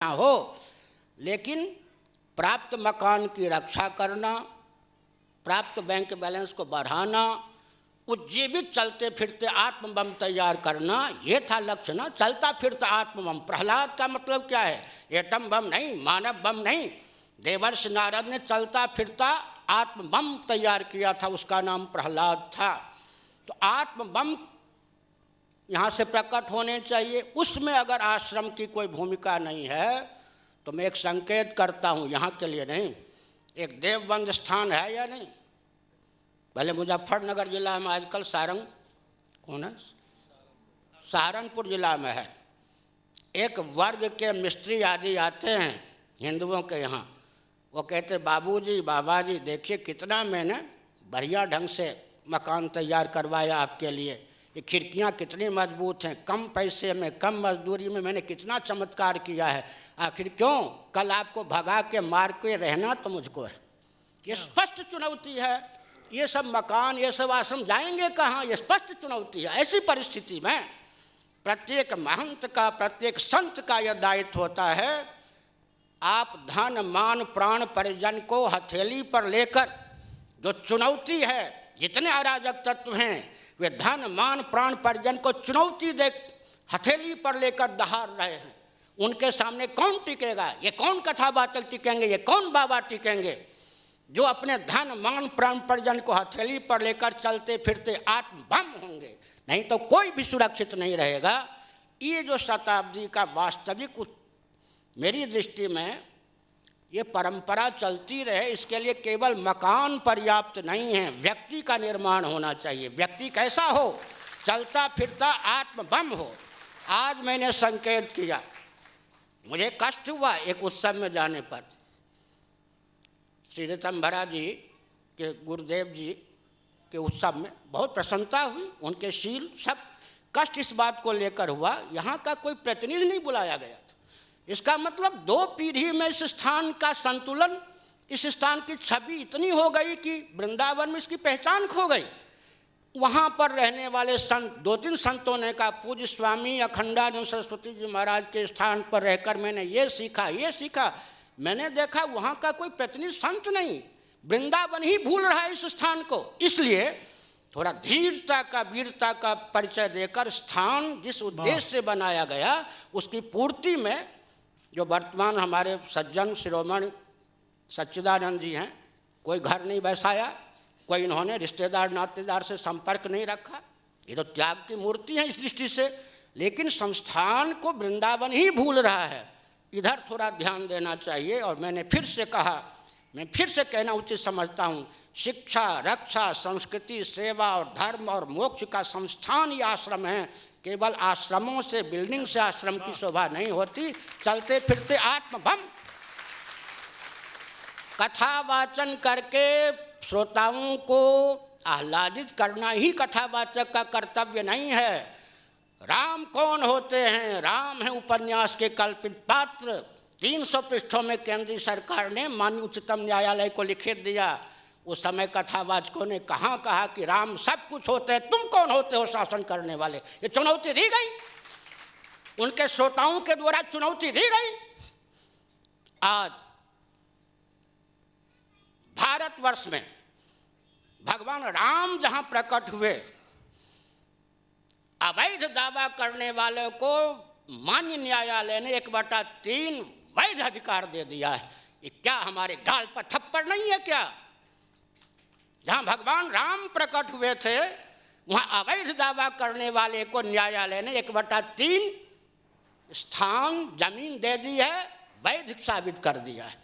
हो, लेकिन प्राप्त मकान की रक्षा करना, प्राप्त बैंक बैलेंस को बढ़ाना, उज्जीवित चलते फिरते आत्मबम तैयार करना, ये था लक्ष्य ना। चलता फिरता आत्मबम, प्रहलाद का मतलब क्या है? एटम बम नहीं, मानव बम नहीं। देवर्षि नारद ने चलता फिरता आत्मबम तैयार किया था, उसका नाम प्रहलाद था। तो आत्मबम यहाँ से प्रकट होने चाहिए। उसमें अगर आश्रम की कोई भूमिका नहीं है तो मैं एक संकेत करता हूँ, यहाँ के लिए नहीं, एक देवबंद स्थान है या नहीं? पहले मुजफ्फरनगर जिला में, आजकल सहारनपुर जिला में है। एक वर्ग के मिस्त्री आदि आते हैं हिंदुओं के यहाँ, वो कहते बाबूजी बाबा जी देखिए कितना मैंने बढ़िया ढंग से मकान तैयार करवाया आपके लिए, ये खिड़कियाँ कितनी मजबूत हैं, कम पैसे में कम मजदूरी में मैंने कितना चमत्कार किया है, आखिर क्यों कल आपको भगा के मार के रहना तो मुझको है। ये स्पष्ट चुनौती है। ये सब मकान, ये सब आश्रम जाएंगे कहाँ? ये स्पष्ट चुनौती है। ऐसी परिस्थिति में प्रत्येक महंत का, प्रत्येक संत का यह दायित्व होता है, आप धन मान प्राण परिजन को हथेली पर लेकर, जो चुनौती है, जितने अराजक तत्व हैं वे धन मान प्राण परिजन को चुनौती दे हथेली पर लेकर दहाड़ रहे हैं। उनके सामने कौन टिकेगा? ये कौन कथावाचक टिकेंगे? ये कौन बाबा टिकेंगे? जो अपने धन मान प्राण परिजन को हथेली पर लेकर चलते फिरते आत्मबम होंगे, नहीं तो कोई भी सुरक्षित नहीं रहेगा। ये जो शताब्दी का वास्तविक, मेरी दृष्टि में ये परंपरा चलती रहे, इसके लिए केवल मकान पर्याप्त नहीं है, व्यक्ति का निर्माण होना चाहिए। व्यक्ति कैसा हो? चलता फिरता आत्मबम हो। आज मैंने संकेत किया, मुझे कष्ट हुआ एक उत्सव में जाने पर। श्री ऋतंभरा जी के, गुरुदेव जी के उत्सव में बहुत प्रसन्नता हुई, उनके शील सब। कष्ट इस बात को लेकर हुआ, यहाँ का कोई प्रतिनिधि नहीं बुलाया गया था। इसका मतलब 2 पीढ़ी में इस स्थान का संतुलन, इस स्थान की छवि इतनी हो गई कि वृंदावन में इसकी पहचान खो गई। वहाँ पर रहने वाले संत, 2-3 संतों ने कहा, पूज्य स्वामी अखंडानंद सरस्वती जी महाराज के स्थान पर रहकर मैंने ये सीखा, मैंने देखा वहाँ का कोई प्रतिनिधि संत नहीं, वृंदावन ही भूल रहा है इस स्थान को। इसलिए थोड़ा धीरता का, वीरता का परिचय देकर स्थान जिस उद्देश्य से बनाया गया उसकी पूर्ति में, जो वर्तमान हमारे सज्जन शिरोमणि सच्चिदानंद जी हैं, कोई घर नहीं बसाया, कोई इन्होंने रिश्तेदार नातेदार से संपर्क नहीं रखा, ये तो त्याग की मूर्ति है इस दृष्टि से। लेकिन संस्थान को वृंदावन ही भूल रहा है, इधर थोड़ा ध्यान देना चाहिए। और मैंने फिर से कहा, मैं फिर से कहना उचित समझता हूँ, शिक्षा, रक्षा, संस्कृति, सेवा और धर्म और मोक्ष का संस्थान ये आश्रम है। केवल आश्रमों से, बिल्डिंग से आश्रम की शोभा नहीं होती। चलते फिरते आत्मबम, कथा वाचन करके श्रोताओं को आह्लादित करना ही कथावाचक का कर्तव्य नहीं है। राम कौन होते हैं? राम है उपन्यास के कल्पित पात्र। 300 पृष्ठों में केंद्रीय सरकार ने माननीय उच्चतम न्यायालय को लिखित दिया। उस समय कथावाचकों ने कहाँ कहा कि राम सब कुछ होते हैं, तुम कौन होते हो शासन करने वाले? ये चुनौती दी गई, उनके श्रोताओं के द्वारा चुनौती दी गई। आज भारतवर्ष में भगवान राम जहाँ प्रकट हुए, अवैध दावा करने वालों को माननीय न्यायालय ने 1/3 वैध अधिकार दे दिया है। ये क्या हमारे गाल पर थप्पड़ नहीं है क्या? जहाँ भगवान राम प्रकट हुए थे वहाँ अवैध दावा करने वाले को न्यायालय ने 1/3 स्थान, जमीन दे दी है, वैध साबित कर दिया है।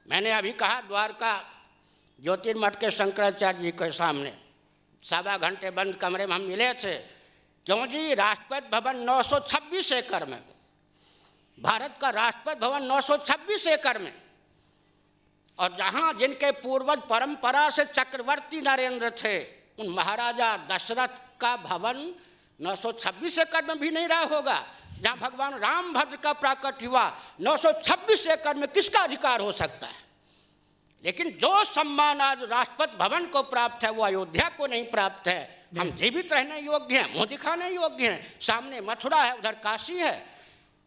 मैंने अभी कहा, द्वारका ज्योतिर्मठ के शंकराचार्य जी के सामने 1.25 घंटे बंद कमरे में हम मिले थे। क्यों जी? राष्ट्रपति भवन 926 एकड़ में, भारत का राष्ट्रपति भवन 926 एकड़ में, और जहाँ जिनके पूर्वज परंपरा से चक्रवर्ती नरेंद्र थे, उन महाराजा दशरथ का भवन 926 एकड़ में भी नहीं रहा होगा। जहाँ भगवान रामभद्र का प्राकट्य हुआ 926 एकड़ में किसका अधिकार हो सकता है? लेकिन जो सम्मान आज राष्ट्रपति भवन को प्राप्त है वो अयोध्या को नहीं प्राप्त है। हम जीवित रहने योग्य हैं, मुँह दिखाने योग्य हैं। सामने मथुरा है, उधर काशी है।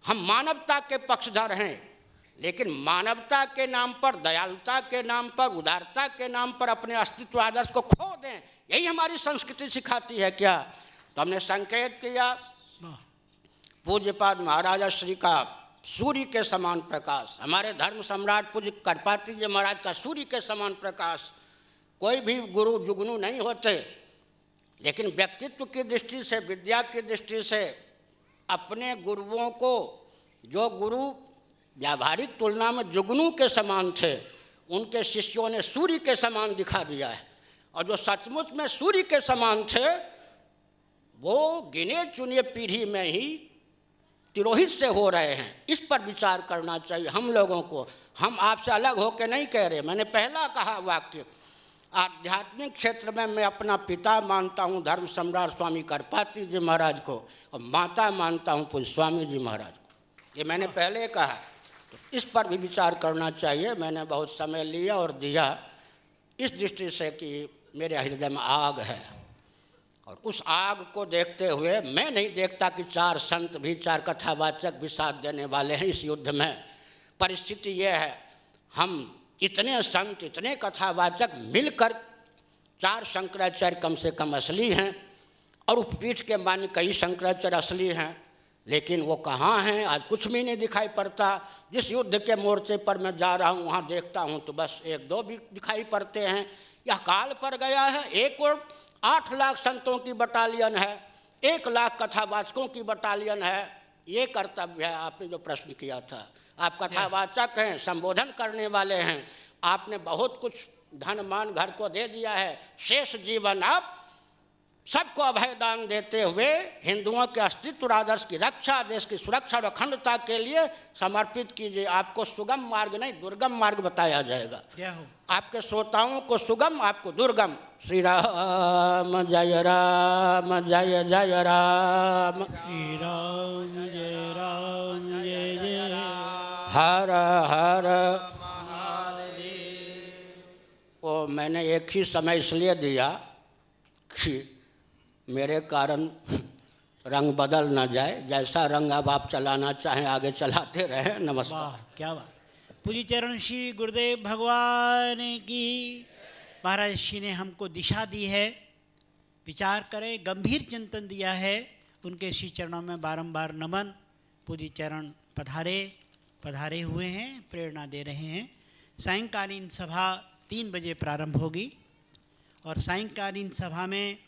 हम मानवता के पक्षधर हैं, लेकिन मानवता के नाम पर, दयालुता के नाम पर, उदारता के नाम पर अपने अस्तित्व आदर्श को खो दें, यही हमारी संस्कृति सिखाती है क्या? तो हमने संकेत किया पूज्यपाद महाराजा श्री का सूर्य के समान प्रकाश, हमारे धर्म सम्राट पूज्य करपात्री जी महाराज का सूर्य के समान प्रकाश। कोई भी गुरु जुगनू नहीं होते, लेकिन व्यक्तित्व की दृष्टि से, विद्या की दृष्टि से अपने गुरुओं को, जो गुरु व्यावहारिक तुलना में जुगनू के समान थे, उनके शिष्यों ने सूर्य के समान दिखा दिया है। और जो सचमुच में सूर्य के समान थे, वो गिने चुने पीढ़ी में ही तिरोहित से हो रहे हैं। इस पर विचार करना चाहिए हम लोगों को। हम आपसे अलग होकर नहीं कह रहे। मैंने पहला कहा वाक्य, आध्यात्मिक क्षेत्र में मैं अपना पिता मानता हूँ धर्म सम्राट स्वामी करपात्री जी महाराज को, और माता मानता हूँ पूज्य स्वामी जी महाराज को। ये मैंने पहले कहा, तो इस पर भी विचार करना चाहिए। मैंने बहुत समय लिया और दिया इस दृष्टि से कि मेरे हृदय में आग है, और उस आग को देखते हुए मैं नहीं देखता कि चार संत भी, चार कथावाचक भी साथ देने वाले हैं इस युद्ध में। परिस्थिति ये है, हम इतने संत, इतने कथावाचक मिलकर, चार शंकराचार्य कम से कम असली हैं, और उपपीठ के मान्य कई शंकराचार्य असली हैं, लेकिन वो कहाँ हैं? आज कुछ भी नहीं दिखाई पड़ता। जिस युद्ध के मोर्चे पर मैं जा रहा हूँ वहाँ देखता हूँ तो बस एक दो भी दिखाई पड़ते हैं। यह काल पर गया है। 1 और 8 लाख संतों की बटालियन है, 1 लाख कथावाचकों की बटालियन है। ये कर्तव्य है। आपने जो प्रश्न किया था, आप कथावाचक हैं, संबोधन करने वाले हैं, आपने बहुत कुछ धन मान घर को दे दिया है। शेष जीवन आप सबको अभय दान देते हुए हिंदुओं के अस्तित्व आदर्श की रक्षा, देश की सुरक्षा और अखंडता के लिए समर्पित कीजिए। आपको सुगम मार्ग नहीं, दुर्गम मार्ग बताया जाएगा। आपके श्रोताओं को सुगम, आपको दुर्गम। श्री राम जय राम, जय जय राम, श्री राम जय राम, जय जय हर हर। वो मैंने एक ही समय इसलिए दिया कि मेरे कारण रंग बदल ना जाए। जैसा रंग अब आप चलाना चाहें आगे चलाते रहें। नमस्कार। वाह, क्या बात। पूज्य चरण श्री गुरुदेव भगवान की। महाराज श्री ने हमको दिशा दी है, विचार करें, गंभीर चिंतन दिया है। उनके श्री चरणों में बारंबार नमन। पूज्य चरण पधारे हुए हैं, प्रेरणा दे रहे हैं। सायंकालीन सभा 3 बजे प्रारंभ होगी, और सायंकालीन सभा में